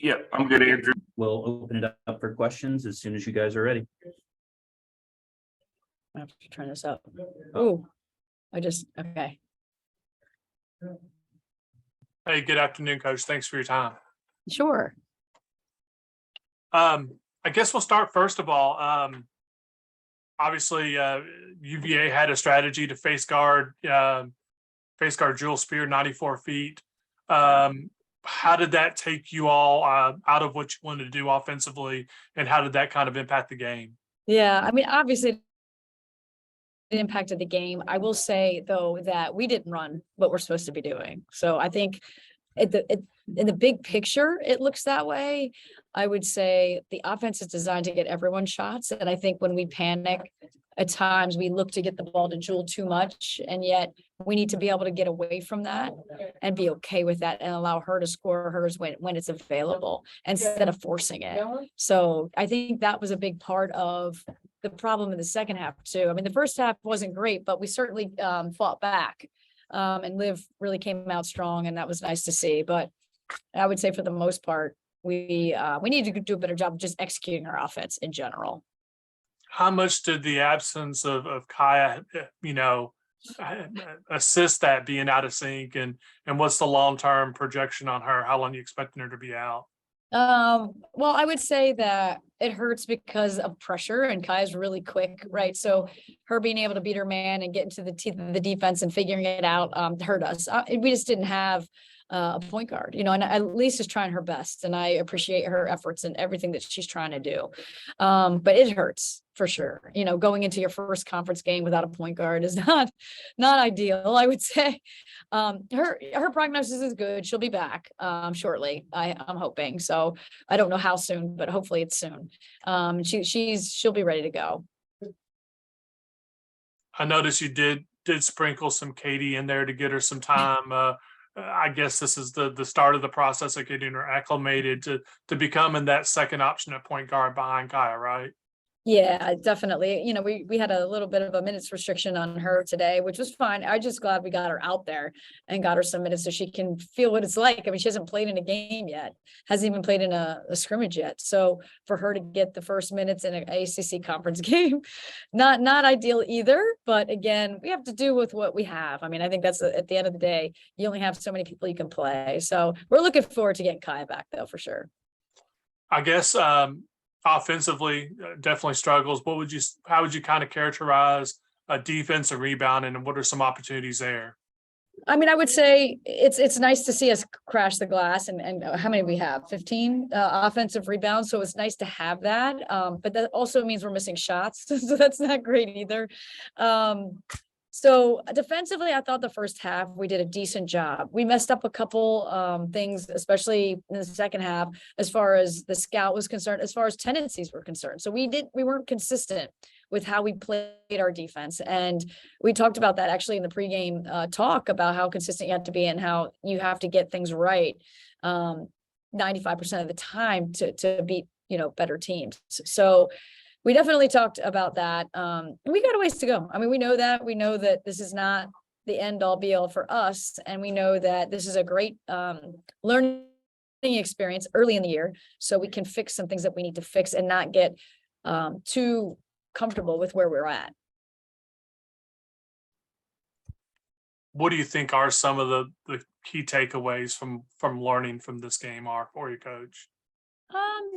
Yeah, I'm good, Andrew. We'll open it up for questions as soon as you guys are ready. I have to turn this up. Oh, okay. Hey, good afternoon, Coach. Thanks for your time. Sure. I guess we'll start first of all. Obviously, UVA had a strategy to face guard Jewel Spear 94 feet. How did that take you all out of what you wanted to do offensively, and how did that kind of impact the game? Yeah, I mean, obviously it impacted the game. I will say though that we didn't run what we're supposed to be doing. So I think in the big picture, it looks that way. I would say the offense is designed to get everyone shots. And I think when we panic, at times we look to get the ball to Jewel too much. And yet we need to be able to get away from that and be okay with that and allow her to score hers when it's available instead of forcing it. So I think that was a big part of the problem in the second half too. I mean, the first half wasn't great, but we certainly fought back. And Liv really came out strong, and that was nice to see. But I would say for the most part, we need to do a better job of just executing our offense in general. How much did the absence of Kaya, assist that being out of sync, and what's the long-term projection on her? How long are you expecting her to be out? Well, I would say that it hurts because of pressure, and Kaya's really quick, right? So her being able to beat her man and get into the teeth of the defense and figuring it out hurt us. We just didn't have a point guard, and at least is trying her best, and I appreciate her efforts and everything that she's trying to do. But it hurts for sure. Going into your first conference game without a point guard is not ideal, I would say. Her prognosis is good. She'll be back shortly. I'm hoping. So I don't know how soon, but hopefully it's soon. She'll be ready to go. I noticed you did sprinkle some Katie in there to get her some time. I guess this is the start of the process of getting her acclimated to becoming that second option at point guard behind Kaya, right? Yeah, definitely. We had a little bit of a minutes restriction on her today, which was fine. I'm just glad we got her out there and got her some minutes so she can feel what it's like. I mean, she hasn't played in a game yet, hasn't even played in a scrimmage yet. So for her to get the first minutes in an ACC conference game, not ideal either. But again, we have to do with what we have. I mean, I think that's at the end of the day, you only have so many people you can play. So we're looking forward to getting Kaya back though, for sure. I guess offensively definitely struggles. How would you kind of characterize defense and rebounding, and what are some opportunities there? I mean, I would say it's nice to see us crash the glass, and how many we have? 15 offensive rebounds. So it's nice to have that. But that also means we're missing shots. So that's not great either. So defensively, I thought the first half we did a decent job. We messed up a couple things, especially in the second half, as far as the scout was concerned, as far as tendencies were concerned. So we weren't consistent with how we played our defense. And we talked about that actually in the pregame talk about how consistent you have to be and how you have to get things right 95% of the time to beat, better teams. So we definitely talked about that. We got a ways to go. I mean, we know that this is not the end all be all for us. And we know that this is a great learning experience early in the year. So we can fix some things that we need to fix and not get too comfortable with where we're at. What do you think are some of the key takeaways from learning from this game are for you, Coach?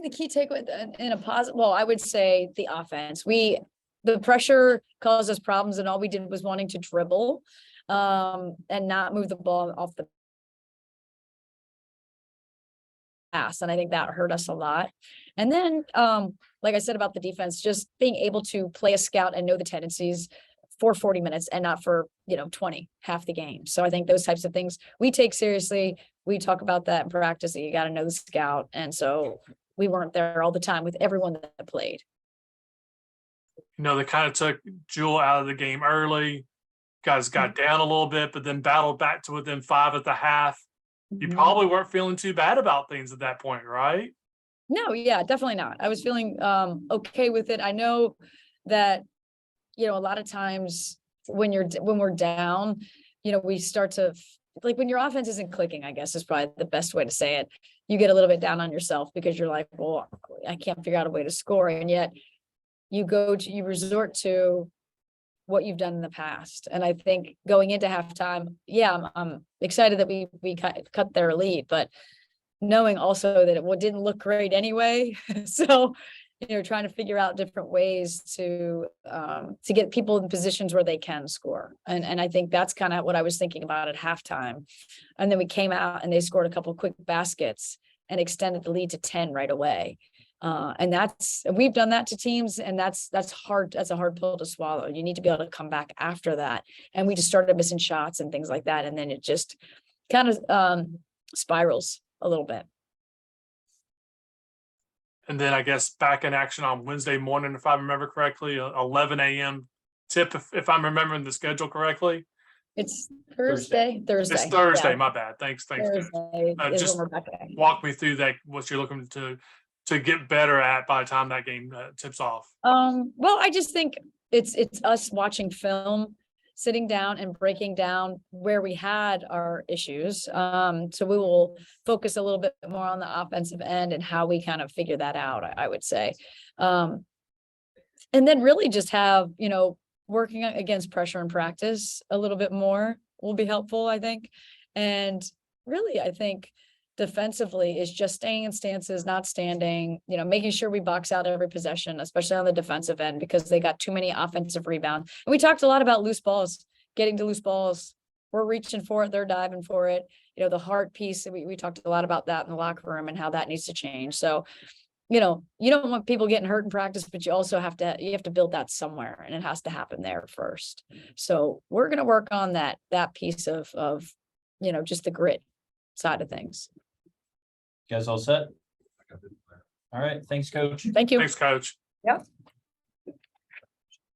The key takeaway in a positive, well, I would say the offense. The pressure caused us problems, and all we did was wanting to dribble and not move the ball off the pass. And I think that hurt us a lot. And then, like I said about the defense, just being able to play a scout and know the tendencies for 40 minutes and not for 20, half the game. So I think those types of things we take seriously. We talk about that in practice, that you got to know the scout. And so we weren't there all the time with everyone that played. They kind of took Jewel out of the game early. Guys got down a little bit, but then battled back to within 5 at the half. You probably weren't feeling too bad about things at that point, right? No, yeah, definitely not. I was feeling okay with it. I know that, a lot of times when we're down, we start to, like, when your offense isn't clicking, I guess is probably the best way to say it. you get a little bit down on yourself because you're like, well, I can't figure out a way to score. And yet you resort to what you've done in the past. And I think going into halftime, yeah, I'm excited that we cut their lead, but knowing also that it didn't look great anyway. So, trying to figure out different ways to get people in positions where they can score. And I think that's kind of what I was thinking about at halftime. And then we came out and they scored a couple of quick baskets and extended the lead to 10 right away. And we've done that to teams, and that's hard. That's a hard pill to swallow. You need to be able to come back after that. And we just started missing shots and things like that. And then it just kind of spirals a little bit. And then I guess back in action on Wednesday morning, if I remember correctly, 11 a.m. tip, if I'm remembering the schedule correctly. It's Thursday. It's Thursday, yeah. my bad. Thanks. Thursday is Just when we're back at. walk me through that, what you're looking to get better at by the time that game tips off. Well, I just think it's us watching film, sitting down and breaking down where we had our issues. So we will focus a little bit more on the offensive end and how we kind of figure that out, I would say. And then really just have, working against pressure in practice a little bit more will be helpful, I think. And really, I think defensively is just staying in stances, not standing, making sure we box out every possession, especially on the defensive end, because they got too many offensive rebounds. And we talked a lot about loose balls, getting to loose balls. We're reaching for it. They're diving for it. The heart piece, we talked a lot about that in the locker room and how that needs to change. So, you don't want people getting hurt in practice, but you also have to build that somewhere, and it has to happen there first. So we're going to work on that piece of, just the grit side of things. You guys all set? All right, thanks, Coach. Thank you. Thanks, Coach. Yep.